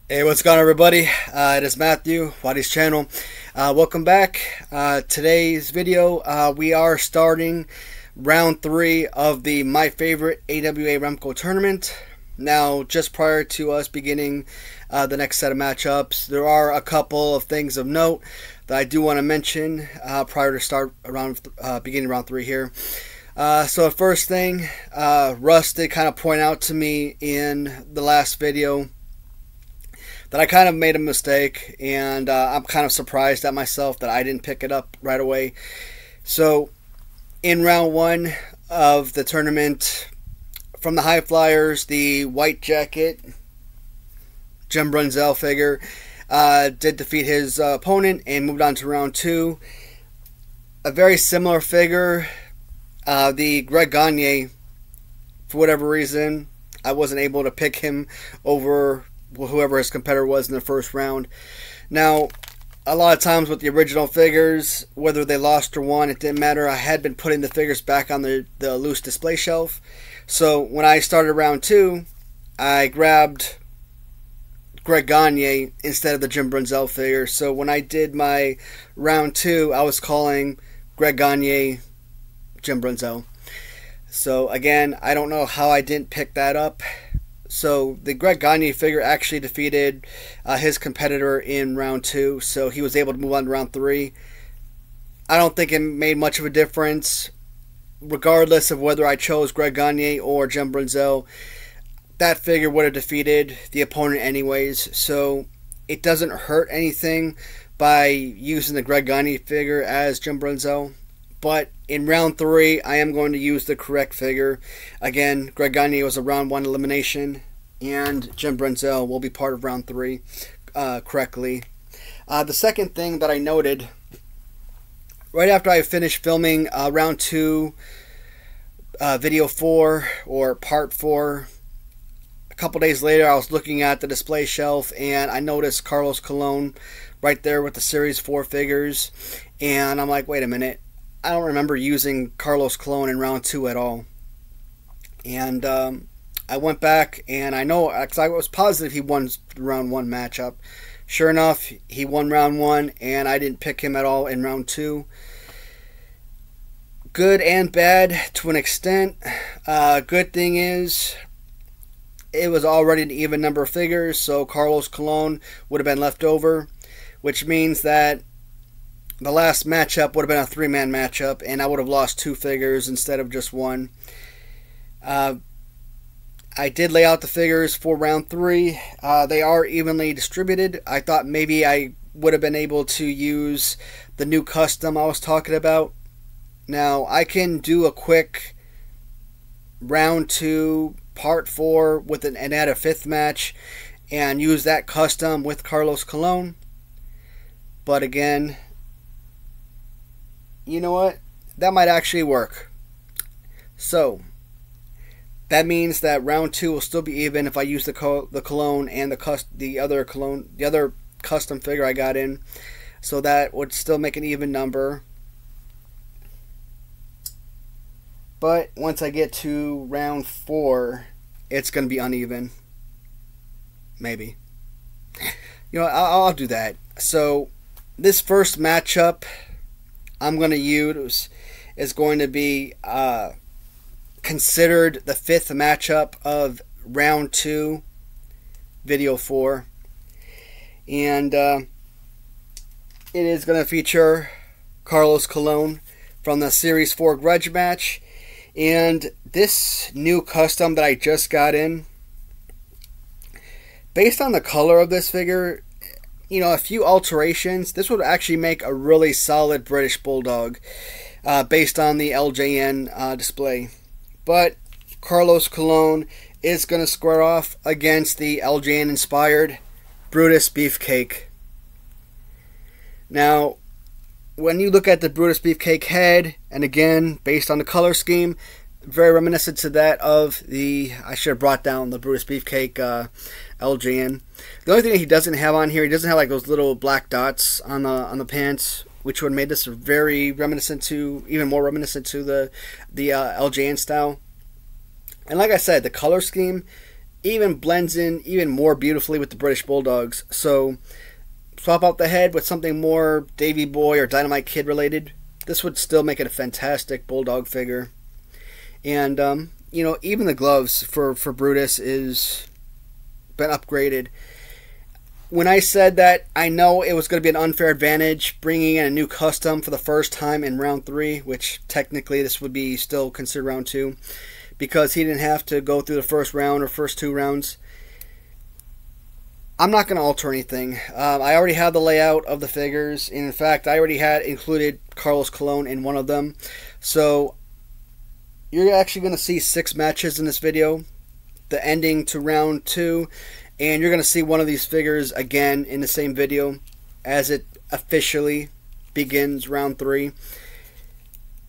Hey, what's going on, everybody? It is Matthew, Watty's channel. Welcome back. Today's video, we are starting round 3 of the My Favorite AWA Remco tournament. Now, just prior to us beginning the next set of matchups, there are a couple of things of note that I do want to mention prior to start around beginning round 3 here. So the first thing, Russ did kind of point out to me in the last video that I kind of made a mistake, and I'm kind of surprised at myself that I didn't pick it up right away. So in round 1 of the tournament, from the High Flyers, the white jacket Jim Brunzell figure did defeat his opponent and moved on to round 2. A very similar figure, the Greg Gagne, for whatever reason, I wasn't able to pick him over whoever his competitor was in the first round. Now, a lot of times with the original figures, whether they lost or won, it didn't matter. I had been putting the figures back on the loose display shelf. So when I started round 2, I grabbed Greg Gagne instead of the Jim Brunzell figure. So when I did my round 2, I was calling Greg Gagne Jim Brunzell. So again, I don't know how I didn't pick that up. So the Greg Gagne figure actually defeated his competitor in round 2, so he was able to move on to round 3. I don't think it made much of a difference, regardless of whether I chose Greg Gagne or Jim Brunzell. That figure would have defeated the opponent anyways, so it doesn't hurt anything by using the Greg Gagne figure as Jim Brunzell. But in round 3, I am going to use the correct figure. Again, Greg Gagne was a round 1 elimination, and Jim Brunzell will be part of round 3 correctly. The second thing that I noted, right after I finished filming round 2, video 4, or part 4, a couple days later I was looking at the display shelf, and I noticed Carlos Colon right there with the Series 4 figures, and I'm like, wait a minute. I don't remember using Carlos Colon in round 2 at all. And I went back, and I know, because I was positive he won the round 1 matchup. Sure enough, he won round 1, and I didn't pick him at all in round 2. Good and bad to an extent. Good thing is, it was already an even number of figures, so Carlos Colon would have been left over, which means that the last matchup would have been a 3-man matchup, and I would have lost 2 figures instead of just 1. I did lay out the figures for round 3. They are evenly distributed. I thought maybe I would have been able to use the new custom I was talking about. Now, I can do a quick round 2, part 4, with and add a 5th match, and use that custom with Carlos Colon. But again, you know what? That might actually work. So that means that round 2 will still be even if I use the Colon and the other custom figure I got in. So that would still make an even number. But once I get to round 4, it's going to be uneven. Maybe. You know, I'll do that. So this first matchup I'm going to use is going to be considered the 5th matchup of round 2, video 4. And it is going to feature Carlos Colon from the Series 4 grudge match. And this new custom that I just got in, based on the color of this figure, you know, a few alterations, this would actually make a really solid British Bulldog based on the LJN display. But Carlos Colon is going to square off against the LJN inspired Brutus Beefcake. Now, when you look at the Brutus Beefcake head, and again, based on the color scheme, very reminiscent to that of the, I should have brought down the Brutus Beefcake LJN. The only thing that he doesn't have on here, he doesn't have like those little black dots on the pants, which would have made this very reminiscent to, even more reminiscent to the LJN style. And like I said, the color scheme even blends in even more beautifully with the British Bulldogs. So swap out the head with something more Davy Boy or Dynamite Kid related. This would still make it a fantastic Bulldog figure. And you know, even the gloves for Brutus is been upgraded. When I said that I know it was going to be an unfair advantage bringing in a new custom for the first time in round 3, which technically this would be still considered round 2, because he didn't have to go through the first round or first 2 rounds. I'm not going to alter anything. I already have the layout of the figures. And in fact, I already had included Carlos Colon in one of them. So you're actually going to see 6 matches in this video. The ending to round 2. And you're going to see one of these figures again in the same video as it officially begins round 3.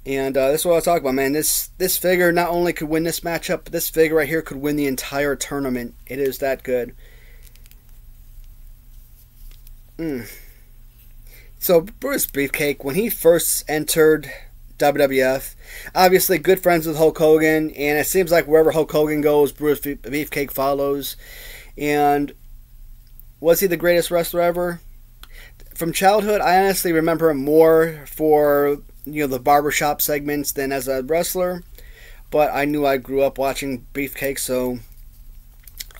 And this is what I was talking about, man. This figure not only could win this matchup, but this figure right here could win the entire tournament. It is that good. So Brutus Beefcake, when he first entered WWF, obviously good friends with Hulk Hogan, and it seems like wherever Hulk Hogan goes, Brutus Beefcake follows. And was he the greatest wrestler ever? From childhood, I honestly remember him more for, you know, the barbershop segments than as a wrestler. But I knew I grew up watching Beefcake, so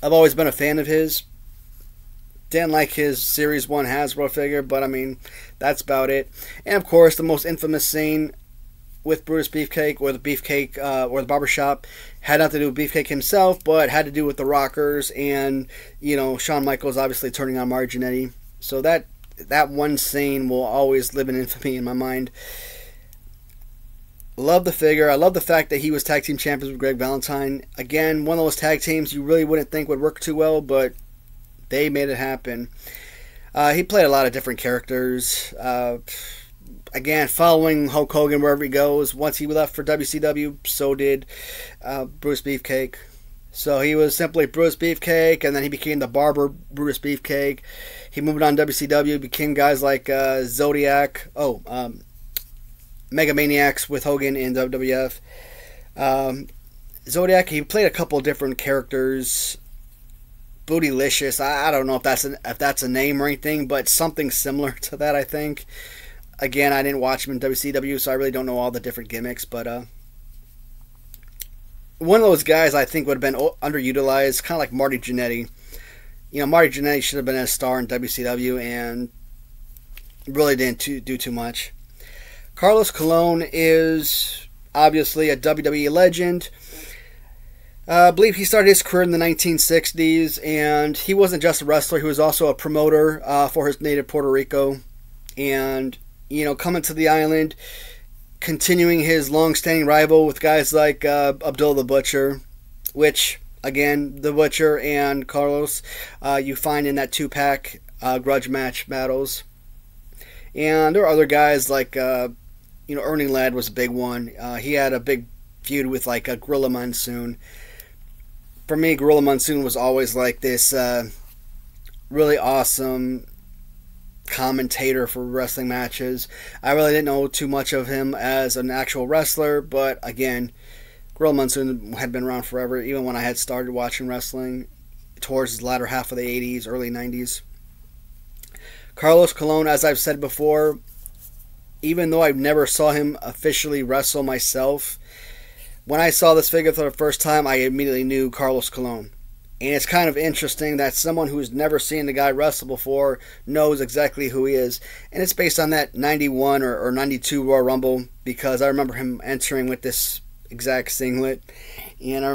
I've always been a fan of his. Didn't like his Series 1 Hasbro figure, but I mean, that's about it. And of course, the most infamous scene with Brutus Beefcake, or the Beefcake, or the barbershop, had nothing to do with Beefcake himself, but had to do with the Rockers and, you know, Shawn Michaels obviously turning on Marginetti. So that one scene will always live in infamy in my mind. Love the figure. I love the fact that he was tag team champions with Greg Valentine. Again, one of those tag teams you really wouldn't think would work too well, but they made it happen. He played a lot of different characters. Again, following Hulk Hogan wherever he goes. Once he left for WCW, so did Brutus Beefcake. So he was simply Brutus Beefcake, and then he became the Barber Brutus Beefcake. He moved on to WCW, became guys like Zodiac, Megamaniacs with Hogan in WWF. Zodiac, he played a couple of different characters. Bootylicious, I don't know if that's a name or anything, but something similar to that, I think. Again, I didn't watch him in WCW, so I really don't know all the different gimmicks, but one of those guys I think would have been underutilized, kind of like Marty Jannetty. You know, Marty Jannetty should have been a star in WCW and really didn't do too much. Carlos Colon is obviously a WWE legend. I believe he started his career in the 1960s, and he wasn't just a wrestler, he was also a promoter for his native Puerto Rico. And, you know, coming to the island, continuing his long-standing rival with guys like Abdullah the Butcher, which, again, the Butcher and Carlos, you find in that 2-pack grudge match battles. And there are other guys like, you know, Ernie Ladd was a big one. He had a big feud with, like, a Gorilla Monsoon. For me, Gorilla Monsoon was always like this really awesome commentator for wrestling matches. I really didn't know too much of him as an actual wrestler, but again, Gorilla Monsoon had been around forever, even when I had started watching wrestling towards the latter half of the 80s, early 90s. Carlos Colon, as I've said before, even though I never saw him officially wrestle myself, when I saw this figure for the first time, I immediately knew Carlos Colon. And it's kind of interesting that someone who's never seen the guy wrestle before knows exactly who he is. And it's based on that 91 or 92 Royal Rumble, because I remember him entering with this exact singlet. And I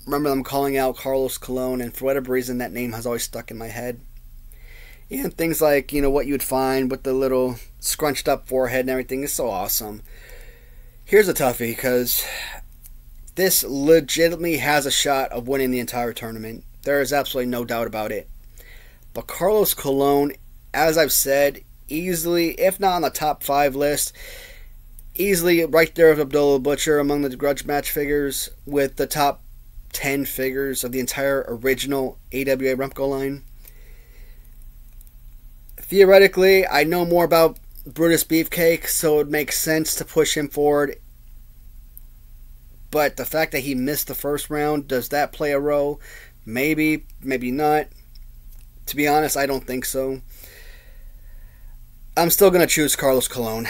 remember them calling out Carlos Colon, and for whatever reason, that name has always stuck in my head. And things like, you know, what you would find with the little scrunched up forehead and everything is so awesome. Here's a toughie, because this legitimately has a shot of winning the entire tournament. There is absolutely no doubt about it. But Carlos Colon, as I've said, easily, if not on the top 5 list, easily right there with Abdullah Butcher among the grudge match figures, with the top 10 figures of the entire original AWA Remco line. Theoretically, I know more about Brutus Beefcake, so it makes sense to push him forward. But the fact that he missed the first round, does that play a role? Maybe, maybe not. To be honest, I don't think so. I'm still going to choose Carlos Colon.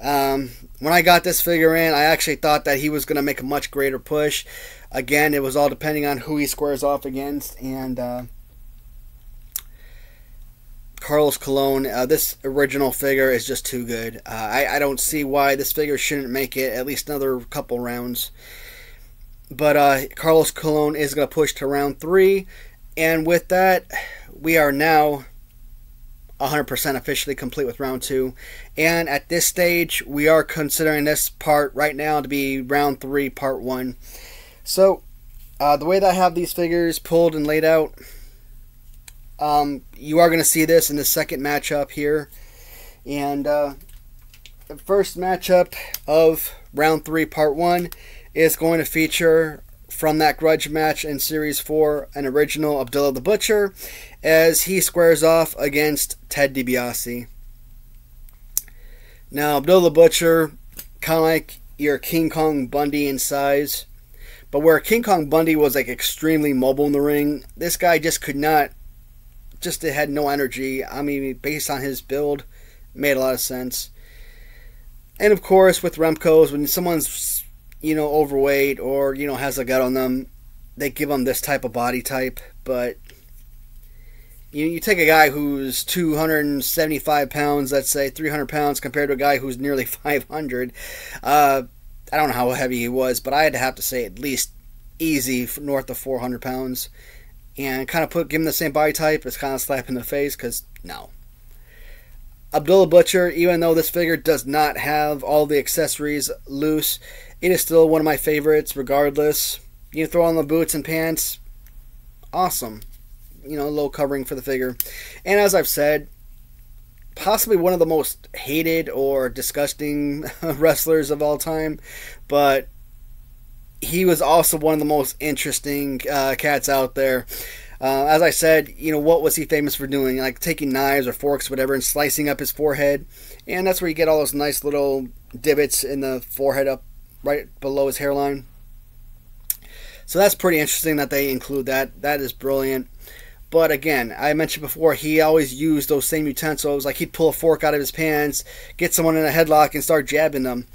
When I got this figure in, I actually thought that he was going to make a much greater push. Again, it was all depending on who he squares off against. And Carlos Colon, this original figure is just too good. I don't see why this figure shouldn't make it at least another couple rounds. But Carlos Colon is going to push to round 3. And with that, we are now 100% officially complete with round 2. And at this stage, we are considering this part right now to be round 3, part 1. So, the way that I have these figures pulled and laid out, you are going to see this in the second matchup here. And the first matchup of round 3, part 1 is going to feature, from that grudge match in Series 4, an original Abdullah the Butcher, as he squares off against Ted DiBiase. Now, Abdullah the Butcher, kind of like your King Kong Bundy in size, but where King Kong Bundy was like extremely mobile in the ring, this guy just could not, just it had no energy. I mean, based on his build, made a lot of sense. And of course, with Remco's, when someone's, you know, overweight or, you know, has a gut on them, they give them this type of body type. But you take a guy who's 275 pounds, let's say 300 pounds, compared to a guy who's nearly 500. I don't know how heavy he was, but I'd have to say at least easy north of 400 pounds. And kind of give him the same body type, it's kind of slap in the face, because no. Abdullah Butcher, even though this figure does not have all the accessories loose, it is still one of my favorites regardless. You throw on the boots and pants, awesome. You know, a little covering for the figure. And as I've said, possibly one of the most hated or disgusting wrestlers of all time, but he was also one of the most interesting cats out there. As I said, you know, what was he famous for doing? Like taking knives or forks, whatever, and slicing up his forehead. And that's where you get all those nice little divots in the forehead up right below his hairline. So that's pretty interesting that they include that. That is brilliant. But again, I mentioned before, he always used those same utensils. Like he'd pull a fork out of his pants, get someone in a headlock, and start jabbing them.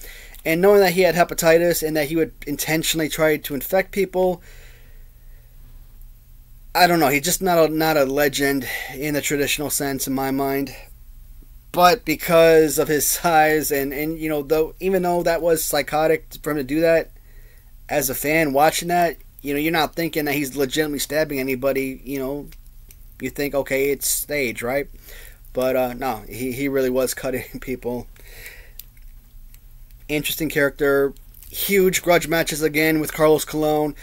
And knowing that he had hepatitis and that he would intentionally try to infect people, I don't know. He's just not a legend in the traditional sense in my mind. But because of his size and you know, even though that was psychotic for him to do that, as a fan watching that, you know, you're not thinking that he's legitimately stabbing anybody. You know, you think, okay, it's stage, right? But no, he really was cutting people. Interesting character. Huge grudge matches again with Carlos Colon.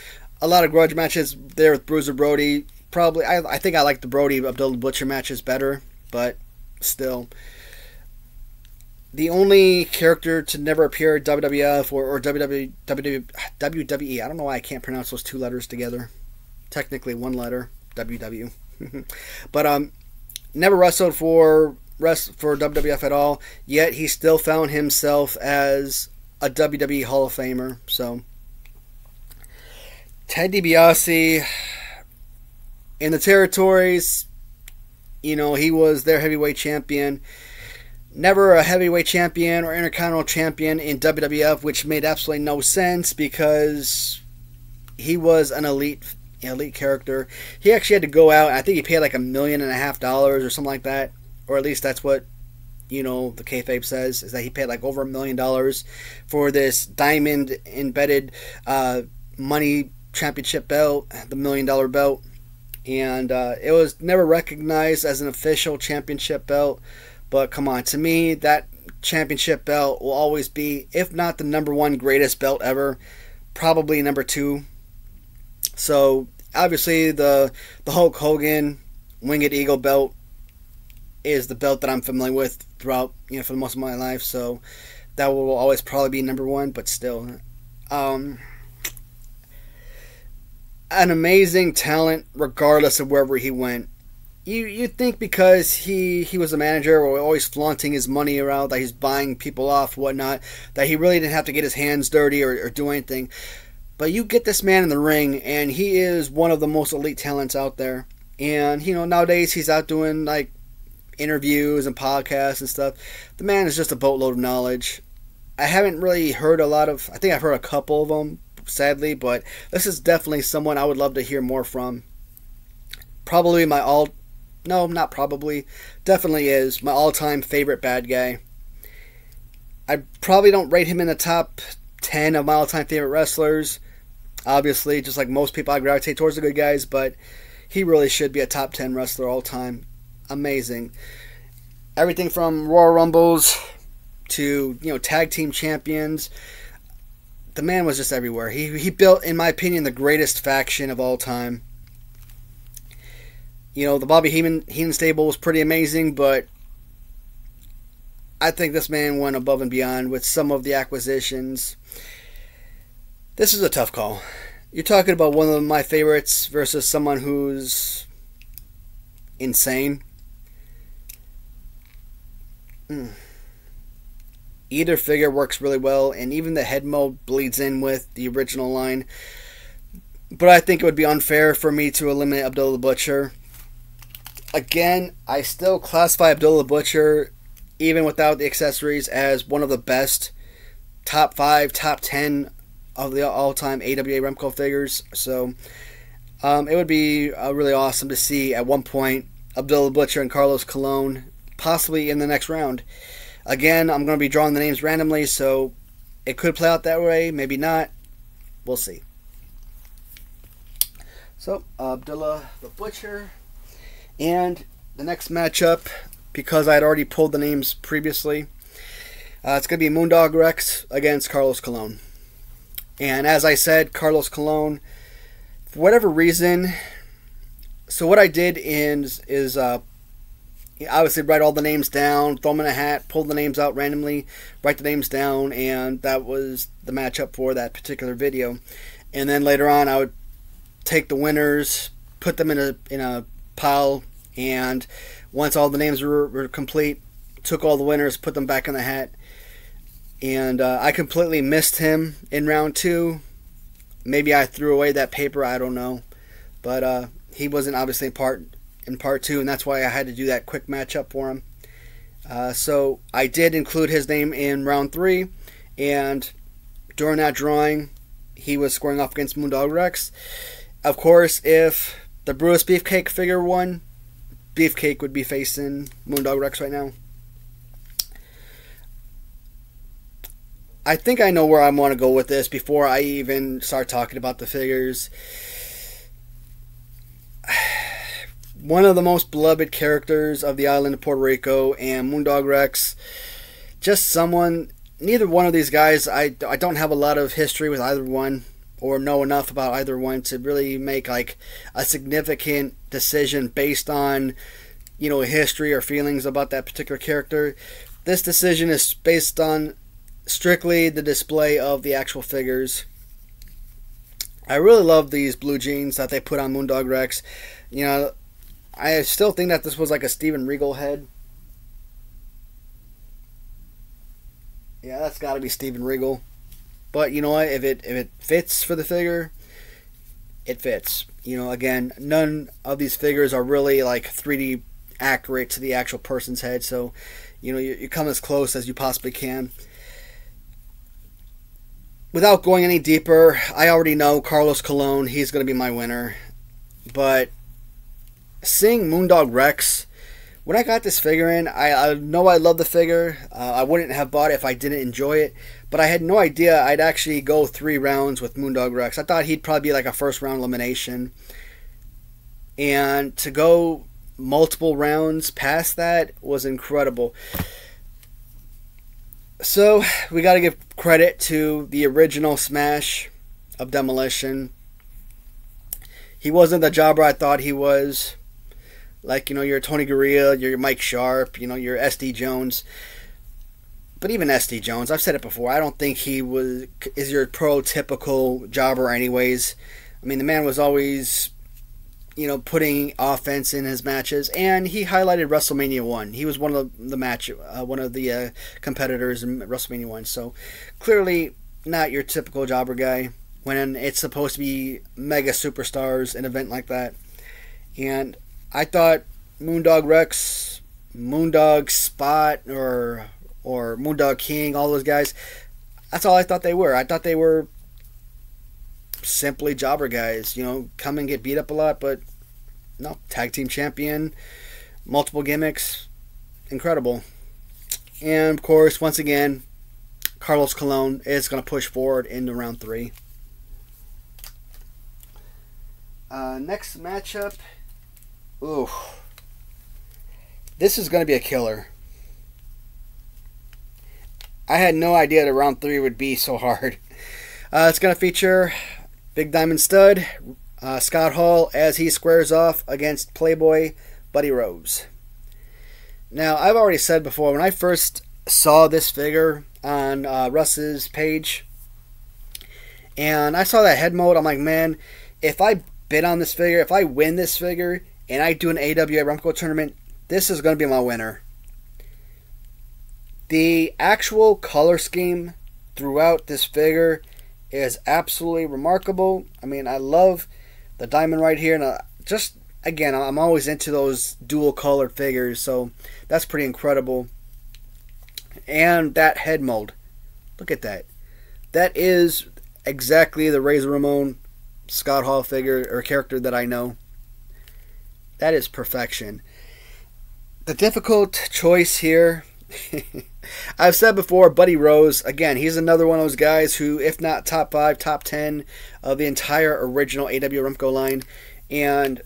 A lot of grudge matches there with Bruiser Brody. Probably, I think I like the Brody Abdullah Butcher matches better, but still. The only character to never appear at WWF or WWE, I don't know why I can't pronounce those two letters together. Technically one letter, WW. But never wrestled for WWF at all, yet he still found himself as a WWE Hall of Famer. So Ted DiBiase in the territories, you know, he was their heavyweight champion. Never a heavyweight champion or intercontinental champion in WWF, which made absolutely no sense because he was an elite character. He actually had to go out, I think he paid like $1.5 million or something like that, or at least that's what, you know, the kayfabe says, is that he paid like over $1 million for this diamond embedded money championship belt, the $1 million belt, and it was never recognized as an official championship belt. But come on, to me, that championship belt will always be, if not the #1 greatest belt ever, probably #2. So obviously the Hulk Hogan Winged Eagle belt is the belt that I'm familiar with throughout, you know, for most of my life. So that will always probably be #1. But still, an amazing talent regardless of wherever he went. You think because he was a manager or always flaunting his money around, that he's buying people off, whatnot, that he really didn't have to get his hands dirty or do anything. But you get this man in the ring, and he is one of the most elite talents out there. And, you know, nowadays he's out doing, like, interviews and podcasts and stuff. The man is just a boatload of knowledge. I haven't really heard a lot of... I think I've heard a couple of them, sadly. But this is definitely someone I would love to hear more from. Probably my all... No, not probably. Definitely is my all-time favorite bad guy. I probably don't rate him in the top 10 of my all-time favorite wrestlers. Obviously, just like most people, I gravitate towards the good guys, but he really should be a top 10 wrestler all time. Amazing. Everything from Royal Rumbles to, you know, tag team champions. The man was just everywhere. He built, in my opinion, the greatest faction of all time. You know, the Bobby Heenan stable was pretty amazing, but I think this man went above and beyond with some of the acquisitions. This is a tough call. You're talking about one of my favorites versus someone who's insane. Either figure works really well, and even the head mold bleeds in with the original line. But I think it would be unfair for me to eliminate Abdullah the Butcher. Again, I still classify Abdullah the Butcher, even without the accessories, as one of the best top 5, top 10 of the all-time AWA Remco figures. So it would be really awesome to see at one point Abdullah the Butcher and Carlos Colon possibly in the next round. Again, I'm going to be drawing the names randomly, so it could play out that way, maybe not. We'll see. So, Abdullah the Butcher. And the next matchup, because I had already pulled the names previously, it's going to be Moondog Rex against Carlos Colon. And as I said, Carlos Colon, for whatever reason, so what I did is obviously write all the names down, throw them in a hat, pull the names out randomly, write the names down, and that was the matchup for that particular video. And then later on, I would take the winners, put them in a pile, and once all the names were complete, took all the winners, put them back in the hat. And I completely missed him in round 2. Maybe I threw away that paper, I don't know. But he wasn't obviously in part 2, and that's why I had to do that quick matchup for him. So I did include his name in round 3, and during that drawing, he was squaring off against Moondog Rex. Of course, if the Bruce Beefcake figure won, Beefcake would be facing Moondog Rex right now. I think I know where I want to go with this before I even start talking about the figures. One of the most beloved characters of the island of Puerto Rico, and Moondog Rex, just someone, neither one of these guys, I don't have a lot of history with either one, or know enough about either one to really make like a significant decision based on, you know, history or feelings about that particular character. This decision is based on strictly the display of the actual figures. I really love these blue jeans that they put on Moondog Rex. You know, I still think that this was like a Steven Regal head. Yeah, that's got to be Steven Regal. But you know what? If it fits for the figure, it fits. You know, again, none of these figures are really like 3D accurate to the actual person's head. So, you know, you come as close as you possibly can. Without going any deeper, I already know Carlos Colon, he's going to be my winner. But seeing Moondog Rex, when I got this figure in, I know I love the figure. I wouldn't have bought it if I didn't enjoy it. But I had no idea I'd actually go 3 rounds with Moondog Rex. I thought he'd probably be like a first round elimination. And to go multiple rounds past that was incredible. So, we got to give credit to the original Smash of Demolition. He wasn't the jobber I thought he was. Like, you know, you're Tony Gurria, you're Mike Sharp, you know, you're SD Jones. But even SD Jones, I've said it before, I don't think he is your prototypical jobber anyways. I mean, the man was always, you know, putting offense in his matches, and he highlighted WrestleMania 1. He was one of the competitors in WrestleMania 1. So clearly not your typical jobber guy. when it's supposed to be mega superstars, an event like that. And I thought Moondog Rex, Moondog Spot, or Moondog King, all those guys, that's all I thought they were. I thought they were simply jobber guys, you know, come and get beat up a lot, but no, tag team champion, multiple gimmicks, incredible. And of course, once again, Carlos Colon is going to push forward into round 3. Next matchup, ooh, this is going to be a killer. I had no idea that round 3 would be so hard. It's going to feature Big Diamond Stud, Scott Hall, as he squares off against Playboy Buddy Rose. Now, I've already said before, when I first saw this figure on Russ's page, and I saw that head mold, I'm like, man, if I bid on this figure, if I win this figure, and I do an AWA Remco tournament, this is going to be my winner. The actual color scheme throughout this figure is absolutely remarkable. I mean, I love the diamond right here, and just, again, I'm always into those dual colored figures, so that's pretty incredible. And that head mold, look at that. That is exactly the Razor Ramon Scott Hall figure or character that I know. That is perfection. The difficult choice here, I've said before, Buddy Rose, again, he's another one of those guys who, if not top 5, top 10 of the entire original AWA Remco line. And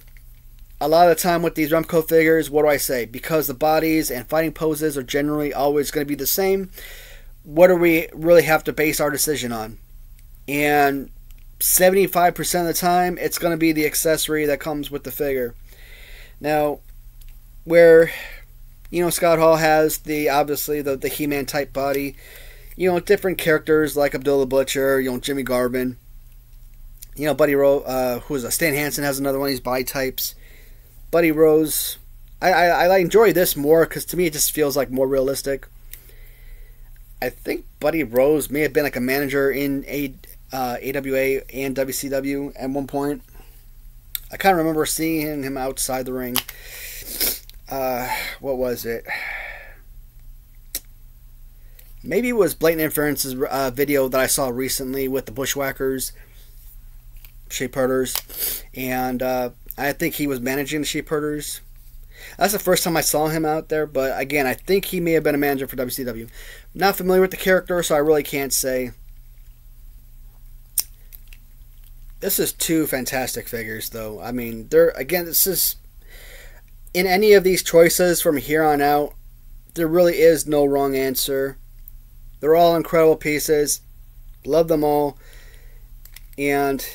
a lot of the time with these Remco figures, what do I say? Because the bodies and fighting poses are generally always going to be the same, what do we really have to base our decision on? And 75% of the time, it's going to be the accessory that comes with the figure. Now, where, you know, Scott Hall has obviously the He-Man type body, you know, different characters like Abdullah Butcher, you know, Jimmy Garvin, you know, Buddy Rose, who is a Stan Hansen has another one of these body types. Buddy Rose, I enjoy this more because to me it just feels like more realistic. I think Buddy Rose may have been like a manager in AWA and WCW at one point. I kind of remember seeing him outside the ring. What was it? Maybe it was Blatant Inference's video that I saw recently with the Bushwhackers, Sheepherders, and I think he was managing the Sheepherders. That's the first time I saw him out there, but again, I think he may have been a manager for WCW. Not familiar with the character, so I really can't say. This is 2 fantastic figures, though. I mean, again, this is, in any of these choices from here on out, there really is no wrong answer. They're all incredible pieces. Love them all. And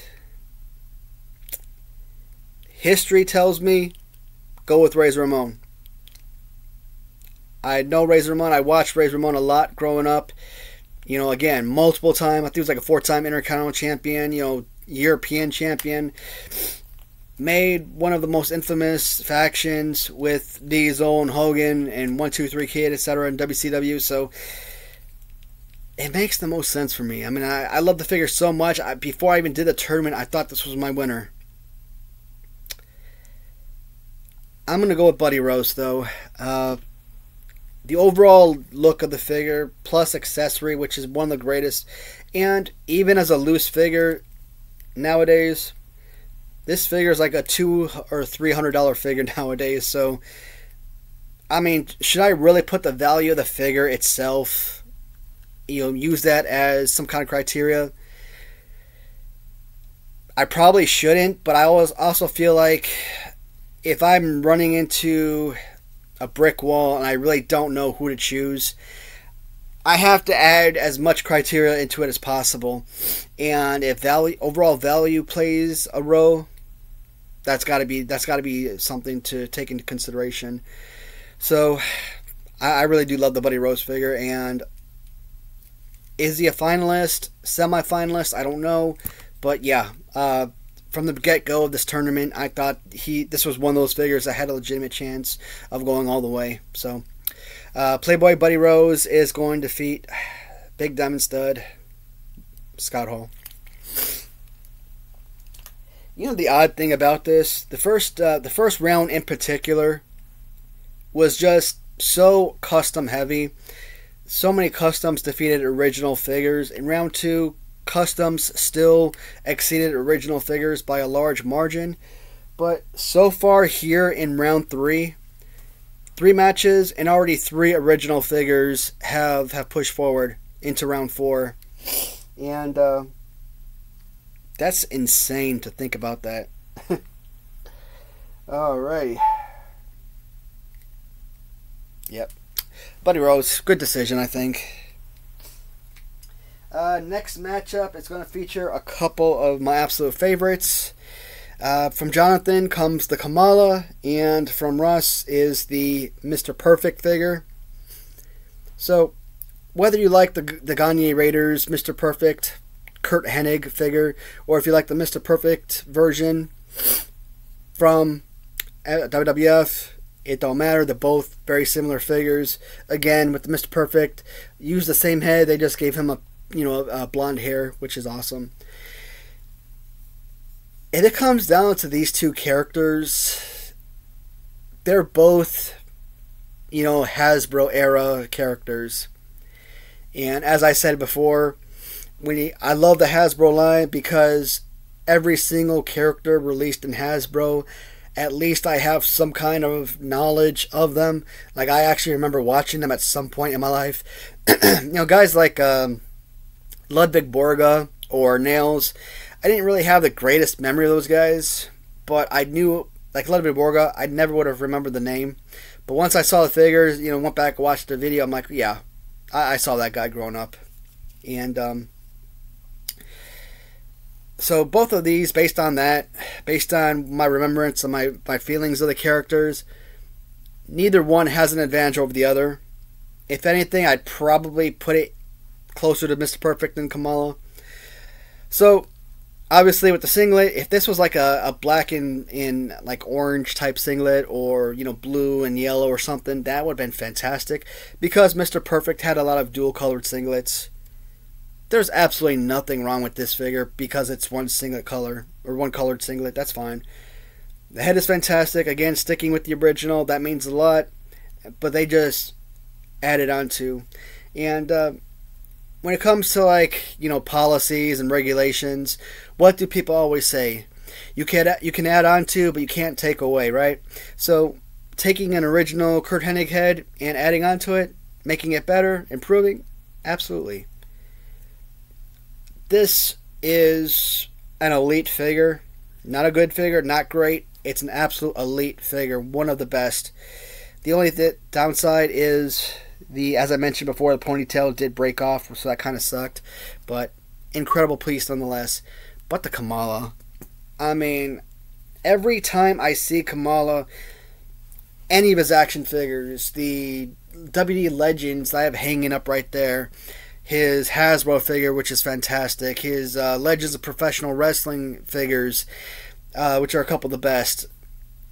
history tells me, go with Razor Ramon. I know Razor Ramon. I watched Razor Ramon a lot growing up. You know, again, multiple time. I think it was like a 4-time Intercontinental Champion, you know, European Champion. Made one of the most infamous factions with Diesel and Hogan and 1-2-3 Kid, etc. in WCW. So it makes the most sense for me. I mean, I love the figure so much. Before I even did the tournament, I thought this was my winner. I'm going to go with Buddy Rose, though. The overall look of the figure, plus accessory, which is one of the greatest. And even as a loose figure, nowadays, this figure is like a $200 or $300 figure nowadays. So, I mean, should I really put the value of the figure itself, you know, use that as some kind of criteria? I probably shouldn't, but I also feel like if I'm running into a brick wall and I really don't know who to choose, I have to add as much criteria into it as possible. And if overall value plays a role, that's got to be something to take into consideration. So I really do love the Buddy Rose figure. And is he a finalist, semi-finalist? I don't know, but yeah, from the get-go of this tournament, I thought this was one of those figures that had a legitimate chance of going all the way. So Playboy Buddy Rose is going to defeat Big Diamond Stud Scott Hall. You know the odd thing about this, the first round in particular was just so custom heavy. So many customs defeated original figures. In round 2, customs still exceeded original figures by a large margin. But so far here in round 3, 3 matches and already 3 original figures have pushed forward into round 4. And that's insane to think about that. Alright. Yep. Buddy Rose, good decision, I think. Next matchup is going to feature a couple of my absolute favorites. From Jonathan comes the Kamala, and from Russ is the Mr. Perfect figure. So, whether you like the Gagne Raiders Mr. Perfect Curt Hennig figure, or if you like the Mr. Perfect version from WWF, it don't matter. They're both very similar figures. Again, with the Mr. Perfect, use the same head. They just gave him a blonde hair, which is awesome. And it comes down to these two characters. They're both, Hasbro era characters. And as I said before, I love the Hasbro line because every single character released in Hasbro, at least I have some kind of knowledge of them. Like, I actually remember watching them at some point in my life. Guys like Ludwig Borga or Nails, I didn't really have the greatest memory of those guys, but I knew, like Ludwig Borga, I never would have remembered the name. But once I saw the figures, went back and watched the video, I'm like, yeah, I saw that guy growing up. And so both of these, based on my remembrance and my feelings of the characters, neither one has an advantage over the other. If anything, I'd probably put it closer to Mr. Perfect than Kamala. So, obviously with the singlet, if this was like a black and like orange type singlet, or blue and yellow or something, that would have been fantastic. Because Mr. Perfect had a lot of dual colored singlets, there's absolutely nothing wrong with this figure because it's one singlet color, or one colored singlet. That's fine. The head is fantastic. Again, sticking with the original, that means a lot. But they just added on to. And when it comes to policies and regulations, what do people always say? You can add on to, but you can't take away, right? So taking an original Curt Hennig head and adding on to it, making it better, improving, absolutely. This is an elite figure. Not a good figure, not great. It's an absolute elite figure, one of the best. The only downside is, as I mentioned before, the ponytail did break off, so that kind of sucked. But incredible piece nonetheless. But the Kamala, I mean, every time I see Kamala, any of his action figures, the WD Legends I have hanging up right there, his Hasbro figure, which is fantastic, his Legends of Professional Wrestling figures, which are a couple of the best,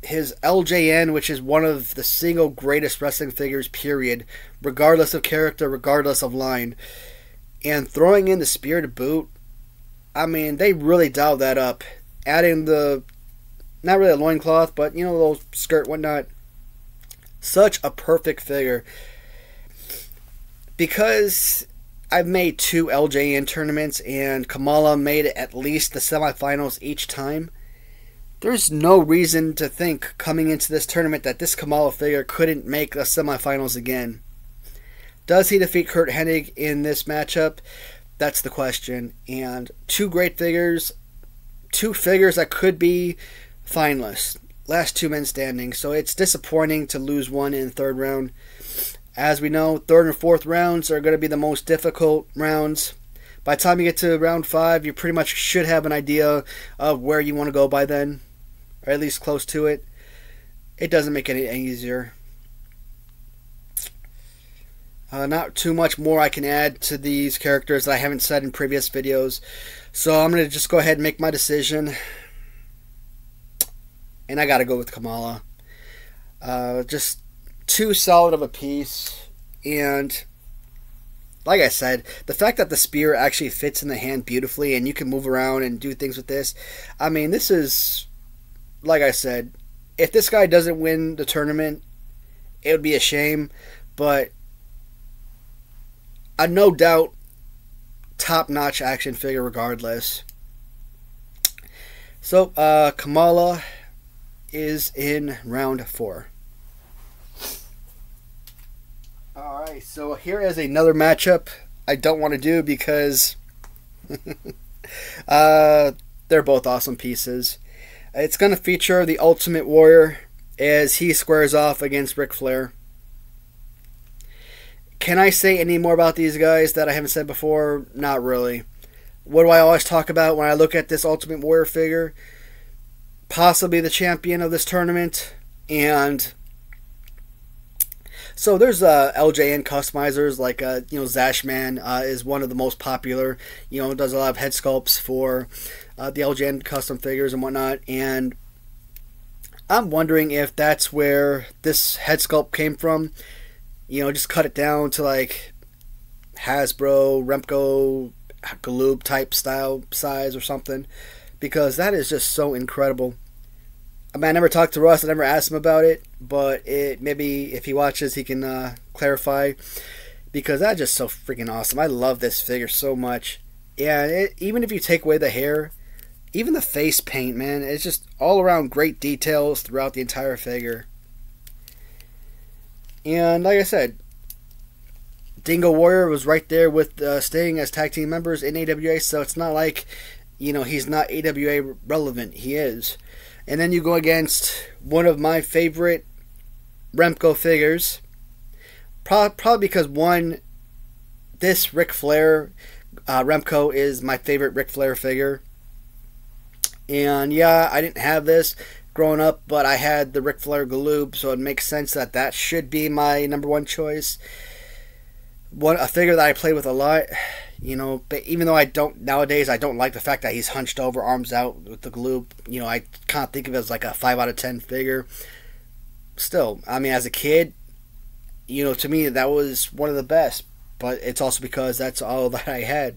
his LJN, which is one of the single greatest wrestling figures, period, regardless of character, regardless of line, and throwing in the Spear to boot, I mean, they really dialed that up, adding not really a loincloth, but, a little skirt, whatnot. Such a perfect figure. Because I've made 2 LJN tournaments, and Kamala made it at least the semifinals each time, there's no reason to think coming into this tournament that this Kamala figure couldn't make the semifinals again. Does he defeat Curt Hennig in this matchup? That's the question. And 2 great figures, 2 figures that could be finalists. Last 2 men standing. So it's disappointing to lose one in the 3rd round. As we know, 3rd and 4th rounds are going to be the most difficult rounds. By the time you get to round 5, you pretty much should have an idea of where you want to go by then. Or at least close to it. It doesn't make it any easier. Not too much more I can add to these characters that I haven't said in previous videos. So I'm going to just go ahead and make my decision. And I got to go with Kamala. Just too solid of a piece. And like I said, the fact that the spear actually fits in the hand beautifully and you can move around and do things with this, I mean, this is, like I said, if this guy doesn't win the tournament, it would be a shame, but a no doubt top-notch action figure regardless. So, Kamala is in round 4. Alright, so here is another matchup I don't want to do because they're both awesome pieces. It's going to feature the Ultimate Warrior as he squares off against Ric Flair. Can I say any more about these guys that I haven't said before? Not really. What do I always talk about when I look at this Ultimate Warrior figure? Possibly the champion of this tournament. And so there's LJN customizers like Zashman is one of the most popular. Does a lot of head sculpts for the LJN custom figures and whatnot. And I'm wondering if that's where this head sculpt came from. Just cut it down to like Hasbro, Remco, Galoob type style size or something, because that is just so incredible. I mean, I never talked to Russ, I never asked him about it, but maybe if he watches he can clarify, because that's just so freaking awesome. I love this figure so much. Yeah, even if you take away the hair, even the face paint, man, it's just all around great details throughout the entire figure. And like I said, Dingo Warrior was right there with Sting as tag team members in AWA, so it's not like, he's not AWA relevant. He is. And then you go against one of my favorite Remco figures. Probably because, one, this Ric Flair Remco is my favorite Ric Flair figure. And yeah, I didn't have this growing up, but I had the Ric Flair Galoob, so it makes sense that that should be my number one choice. A figure that I play with a lot, but even though nowadays I don't like the fact that he's hunched over, arms out with the Galoob, I kind of think of it as like a 5 out of 10 figure. Still, I mean, as a kid, to me that was one of the best, but it's also because that's all that I had,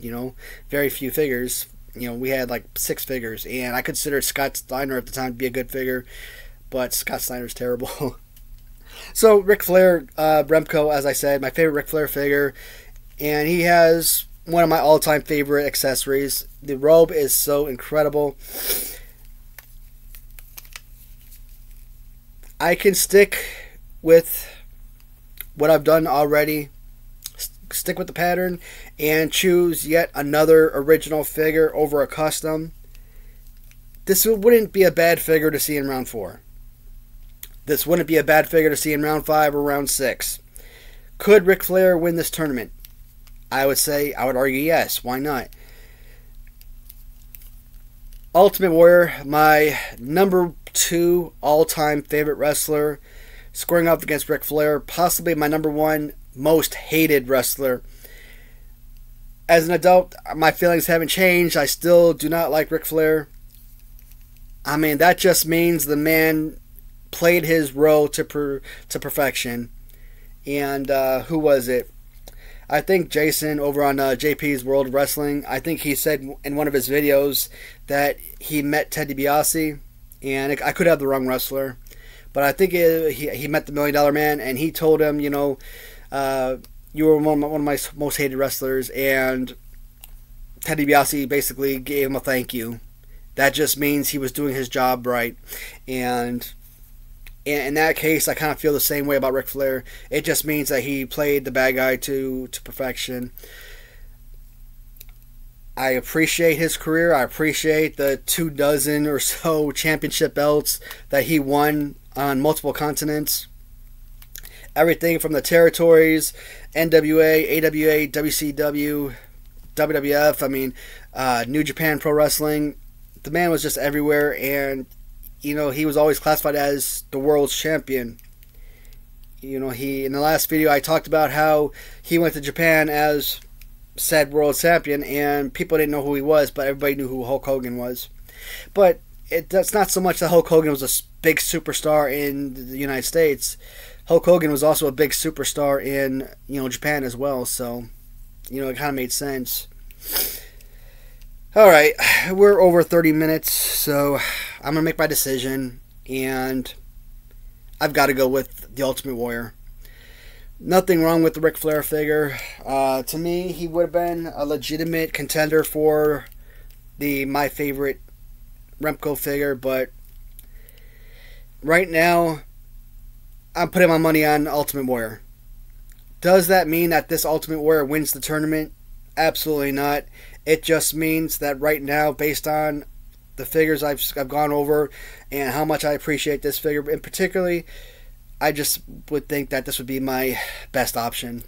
very few figures. We had like 6 figures, and I considered Scott Steiner at the time to be a good figure, but Scott Steiner's terrible. So Ric Flair, Remco, as I said, my favorite Ric Flair figure, and he has one of my all-time favorite accessories. The robe is so incredible. I can stick with what I've done already, stick with the pattern, and choose yet another original figure over a custom. This wouldn't be a bad figure to see in round 4. This wouldn't be a bad figure to see in round 5 or round 6. Could Ric Flair win this tournament? I would argue yes. Why not? Ultimate Warrior, my number 2 all-time favorite wrestler, squaring off against Ric Flair, possibly my number 1 most hated wrestler. As an adult, my feelings haven't changed. I still do not like Ric Flair. I mean, that just means the man played his role to perfection. And who was it? I think Jason over on JP's World Wrestling, I think he said in one of his videos that he met Ted DiBiase, and I could have the wrong wrestler, but I think he met the $1 Million Man, and he told him, you were one of my most hated wrestlers, and Ted DiBiase basically gave him a thank you. That just means he was doing his job right, and in that case, I kind of feel the same way about Ric Flair. It just means that he played the bad guy to perfection. I appreciate his career. I appreciate the 24 or so championship belts that he won on multiple continents. Everything from the territories, NWA, AWA, WCW, WWF, I mean, New Japan Pro Wrestling. The man was just everywhere, and he was always classified as the world's champion. In the last video I talked about how he went to Japan as said world champion, and people didn't know who he was, but everybody knew who Hulk Hogan was. But that's not so much that Hulk Hogan was a big superstar in the United States. Hulk Hogan was also a big superstar in Japan as well. So you know, it kind of made sense. Alright, we're over 30 minutes, so I'm going to make my decision, and I've got to go with the Ultimate Warrior. Nothing wrong with the Ric Flair figure. To me, he would have been a legitimate contender for my favorite Remco figure, but right now, I'm putting my money on Ultimate Warrior. Does that mean that this Ultimate Warrior wins the tournament? Absolutely not. It just means that right now, based on the figures I've gone over and how much I appreciate this figure, and particularly, I just would think that this would be my best option.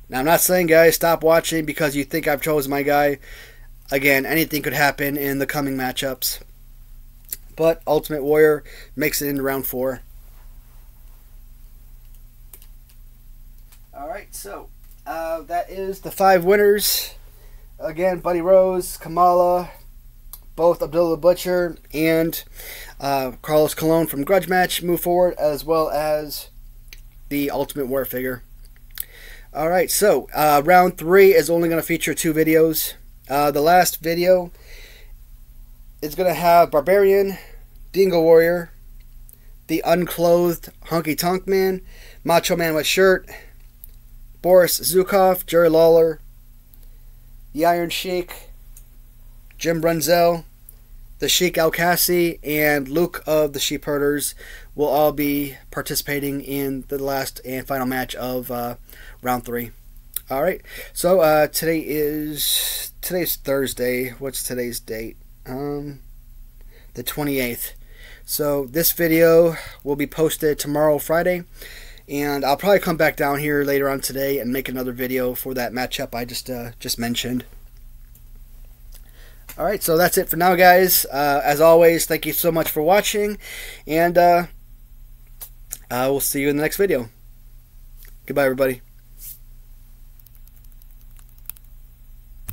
Now, I'm not saying, guys, stop watching because you think I've chosen my guy. Again, anything could happen in the coming matchups. But Ultimate Warrior makes it into round 4. Alright, so that is the 5 winners. Again, Buddy Rose, Kamala, both Abdullah the Butcher, and Carlos Colon from Grudge Match move forward, as well as the Ultimate Warrior figure. Alright, so round 3 is only going to feature 2 videos. The last video is going to have Barbarian, Dingo Warrior, the Unclothed Honky Tonk Man, Macho Man with Shirt, Boris Zukov, Jerry Lawler, the Iron Sheik, Jim Brunzell, the Sheik Al-Kassi, and Luke of the Sheep Herders will all be participating in the last and final match of round 3. Alright, so today's Thursday. What's today's date? The 28th. So this video will be posted tomorrow, Friday, and I'll probably come back down here later on today and make another video for that matchup I just mentioned. Alright, so that's it for now, guys. As always, thank you so much for watching, and I will see you in the next video. Goodbye, everybody.